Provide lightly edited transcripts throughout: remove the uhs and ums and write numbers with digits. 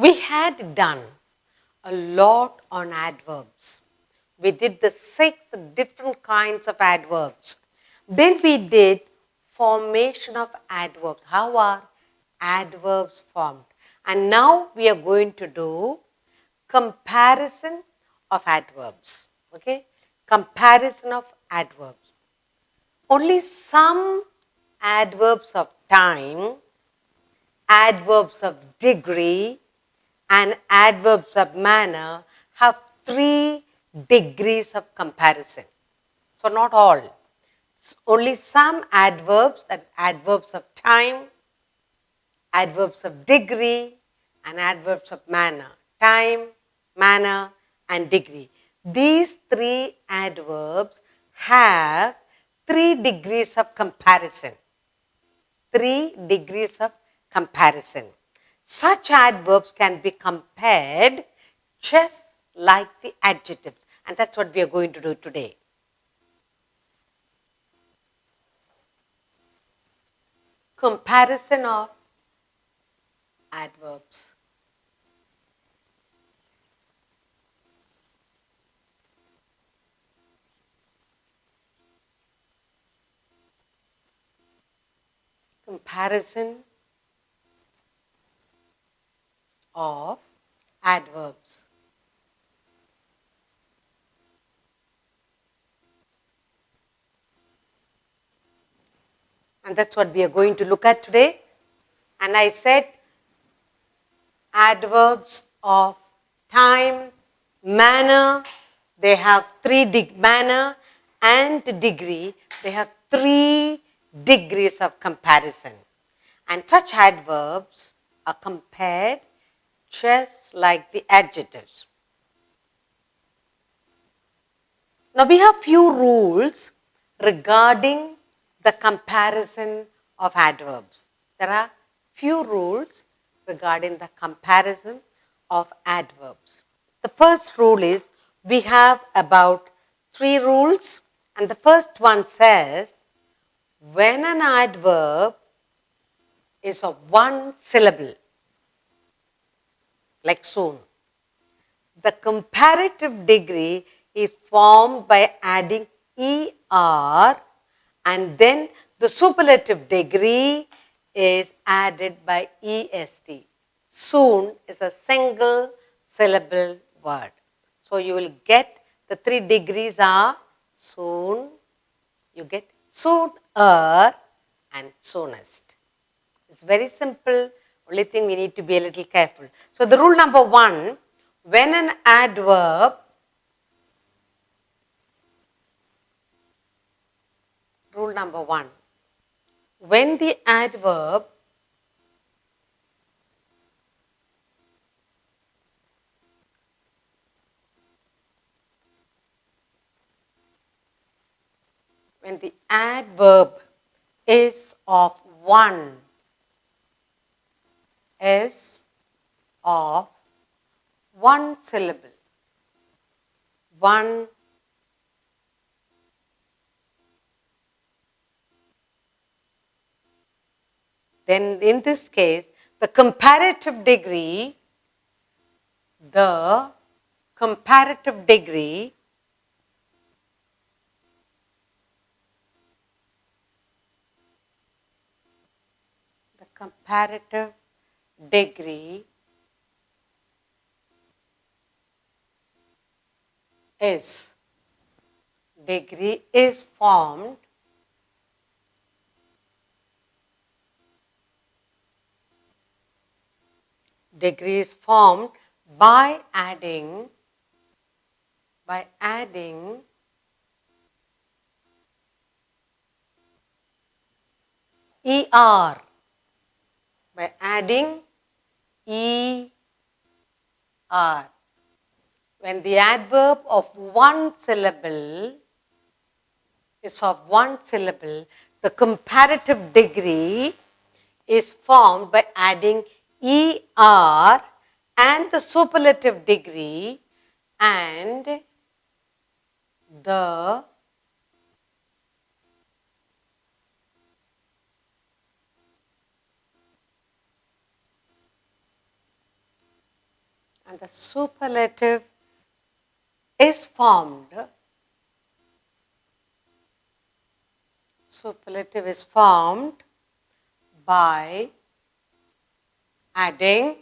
We had done a lot on adverbs. We did the 6 different kinds of adverbs. Then we did formation of adverbs. How are adverbs formed? And now we are going to do comparison of adverbs. Okay? Comparison of adverbs. Only some adverbs of time, adverbs of degree, and adverbs of manner have 3 degrees of comparison. So not all. Only some adverbs, that adverbs of time, adverbs of degree, and adverbs of manner. Time, manner, and degree. These 3 adverbs have 3 degrees of comparison. 3 degrees of comparison. Such adverbs can be compared just like the adjectives. And that's what we are going to do today. Comparison of adverbs. Comparison of adverbs. And that's what we are going to look at today. And I said adverbs of time, manner, they have 3 manner and degree, they have 3 degrees of comparison. And such adverbs are compared just like the adjectives. Now we have few rules regarding the comparison of adverbs. There are few rules regarding the comparison of adverbs. The first rule is, we have about 3 rules, and the first one says, when an adverb is of 1 syllable, like soon, the comparative degree is formed by adding ER, and then the superlative degree is added by EST. Soon is a single syllable word. So you will get the 3 degrees are soon, you get sooner and soonest. It's very simple. Only thing we need to be a little careful. So the rule number 1, when an adverb, rule number 1, when the adverb is of 1 syllable, 1 then in this case the comparative degree is formed by adding ER, by adding ER. When the adverb of 1 syllable is of 1 syllable, the comparative degree is formed by adding ER and the superlative degree and the And the superlative is formed. Superlative is formed by adding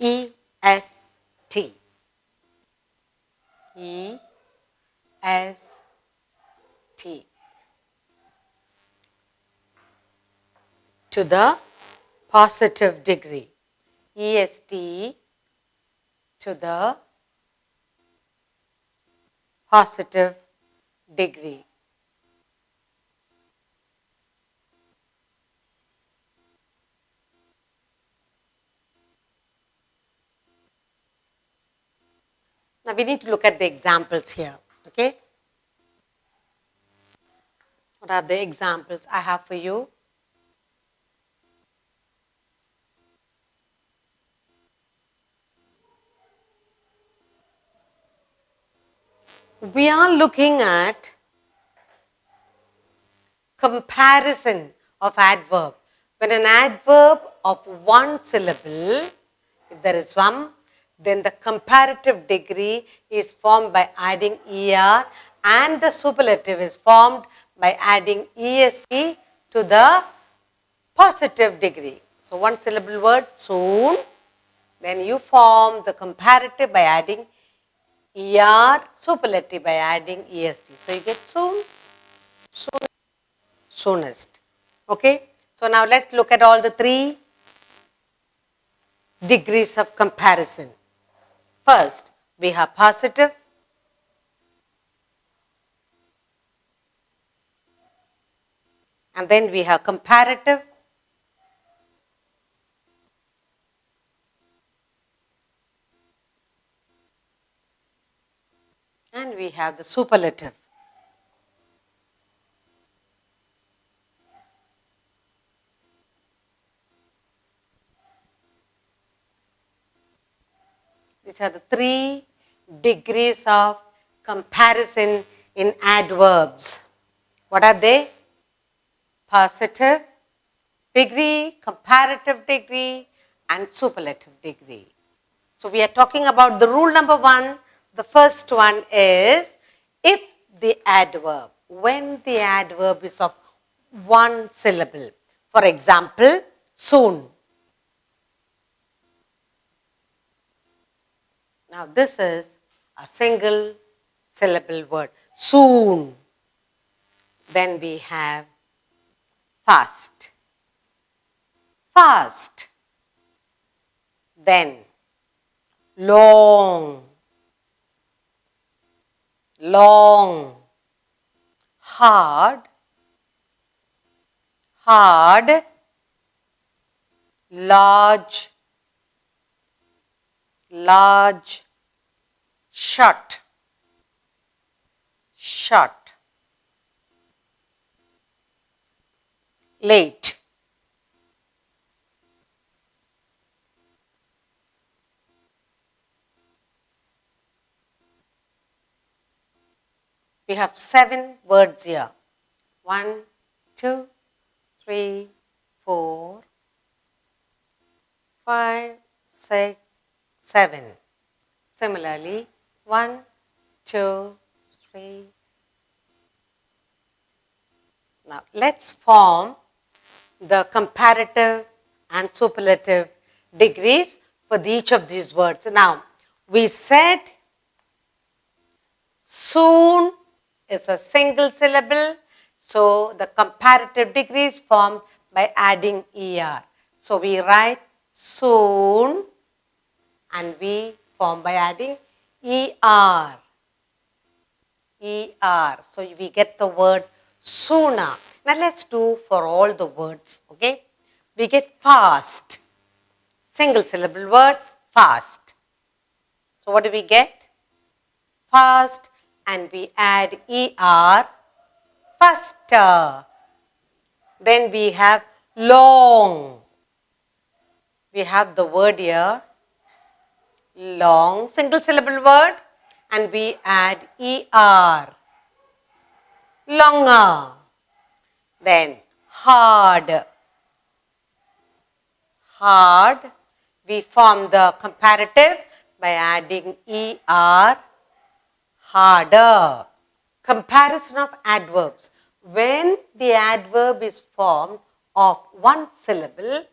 est. est to the positive degree. est to the positive degree. Now we need to look at the examples here. Okay? What are the examples I have for you? We are looking at comparison of adverb. When an adverb of one syllable, if there is one, then the comparative degree is formed by adding er, and the superlative is formed by adding est to the positive degree. So one syllable word, soon, then you form the comparative by adding er, superlative by adding est. So you get soon, soonest. Okay? So now let's look at all the three degrees of comparison. First, we have positive, and then we have comparative, and we have the superlative. These are the three degrees of comparison in adverbs. What are they? Positive degree, comparative degree, and superlative degree. So we are talking about the rule number one. The first one is if the adverb, when the adverb is of one syllable. For example, soon. Now this is a single syllable word, soon. Then we have fast, fast. Then long, long. Hard, hard. Large, large. Shut, shut. Late, we have 7 words here. 1, 2, 3, 4, 5, 6, 7. Similarly, 1, 2, 3. Now let's form the comparative and superlative degrees for each of these words. Now, we said soon is a single syllable, so the comparative degree is formed by adding er. So we write soon and we form by adding er. er. So we get the word sooner. Now let's do for all the words, okay? We get fast, single syllable word, fast. So what do we get? Fast, and we add er, faster. Then we have long. We have the word here, long, single syllable word, and we add er, longer. Then hard. Hard. We form the comparative by adding er. Harder. Comparison of adverbs. When the adverb is formed of one syllable,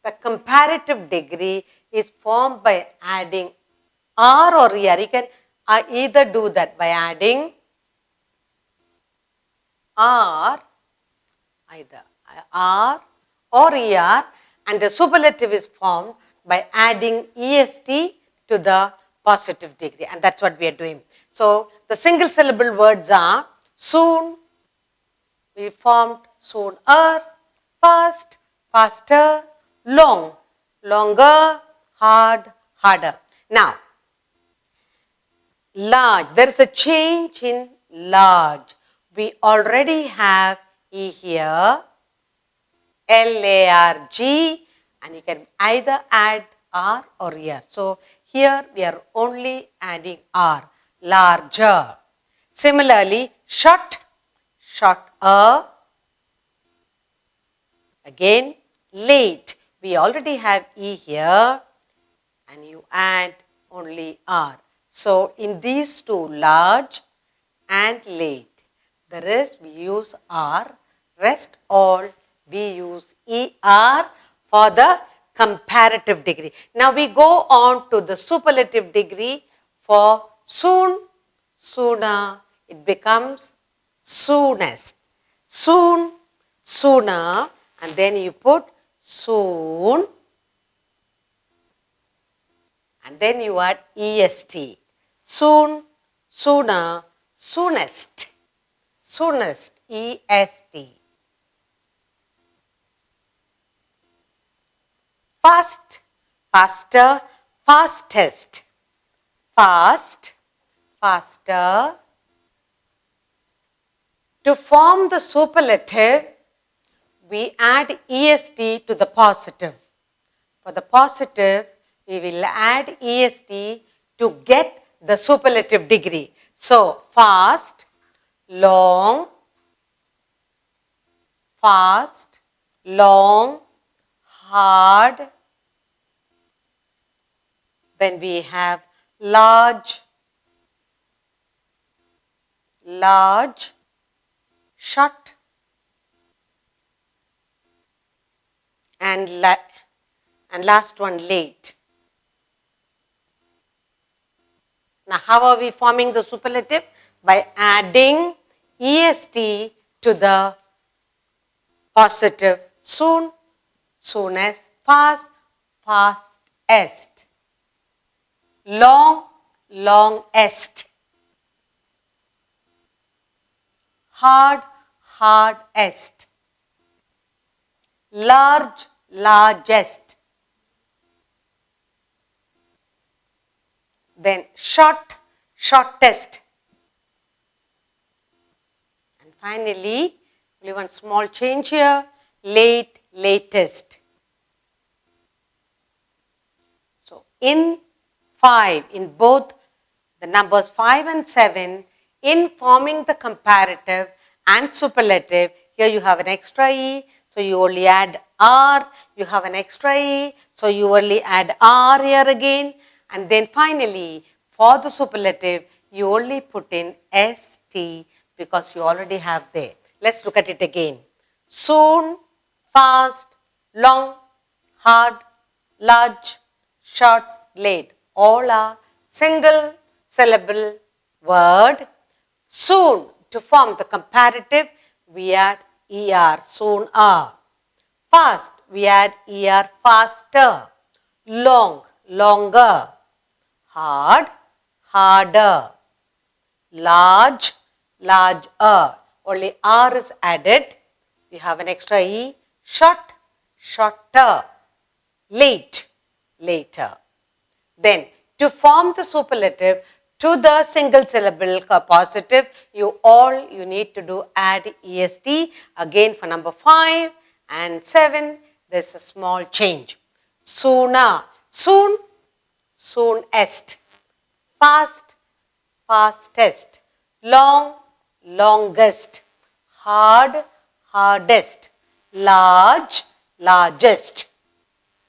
the comparative degree is formed by adding R or ER. You can either do that by adding R, either R or ER, and the superlative is formed by adding EST to the positive degree, and that's what we are doing. So the single syllable words are soon, we formed sooner, fast, faster, long, longer, hard, harder. Now, large, there is a change in large. We already have E here, L-A-R-G, and you can either add R or ER. So, here we are only adding R, larger. Similarly, short, shorter. Again, late. We already have E here, and you add only R. So, in these two, large and late, the rest we use R, rest all we use ER for the comparative degree. Now, we go on to the superlative degree. For soon, sooner, it becomes soonest. Soon, sooner, and then you put soon, and then you add EST. Soon, sooner, soonest. Soonest, EST. Fast, faster, fastest. Fast, faster. To form the superlative, we add EST to the positive. For the positive, we will add EST to get the superlative degree. So, fast, long, fast, long, hard. Then we have large, large, short, and last one, late. Now, how are we forming the superlative? By adding EST to the positive. Soon, soonest, fast, fastest. Long, longest. Hard, hardest. Large, largest. Then short, shortest. And finally, only one small change here, late, latest. So, in 5, in both the numbers 5 and 7, in forming the comparative and superlative, here you have an extra E, so you only add R, you have an extra E, so you only add R here again, and then finally, for the superlative, you only put in ST because you already have there. Let's look at it again. Soon, fast, long, hard, large, short, late. All are single syllable word. Soon, to form the comparative, we add ER, sooner. Fast, we add ER, faster. Long, longer. Hard, harder. Large, larger. Only R is added. We have an extra E. Short, shorter. Late, later. Then, to form the superlative to the single syllable positive, you need to do add EST. Again, for number 5 and 7, there's a small change. Sooner, soon, soonest. Fast, fastest. Long, longest. Hard, hardest, large, largest,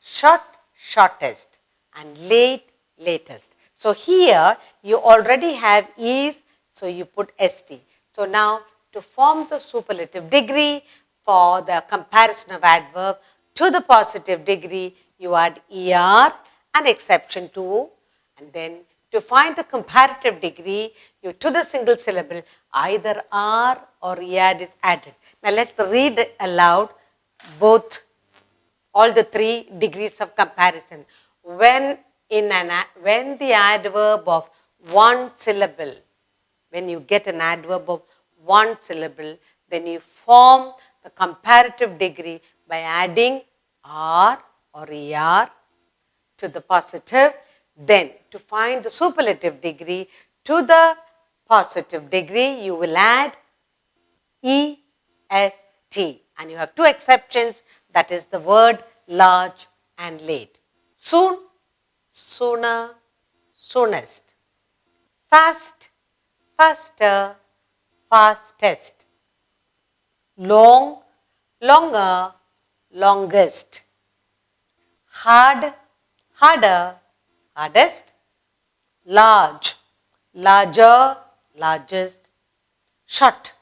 short, shortest, and late, latest. So here you already have is, so you put st. So now to form the superlative degree for the comparison of adverb to the positive degree, you add er and exception to, and then to find the comparative degree, you to the single syllable, either r or er is added. Now let's read aloud both, all the three degrees of comparison. When the adverb of one syllable, when you get an adverb of one syllable, then you form the comparative degree by adding r or er to the positive. Then to find the superlative degree to the positive degree, you will add est, and you have two exceptions, that is the word large and late. Soon, sooner, soonest. Fast, faster, fastest. Long, longer, longest. Hard, harder, hardest. Large, larger, largest. Short,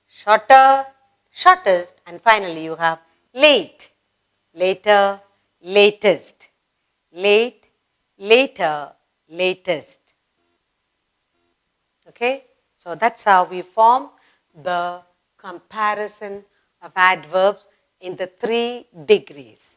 shorter, shortest, and finally you have late, later, latest, late, later, latest. Okay, so that's how we form the comparison of adverbs in the 3 degrees.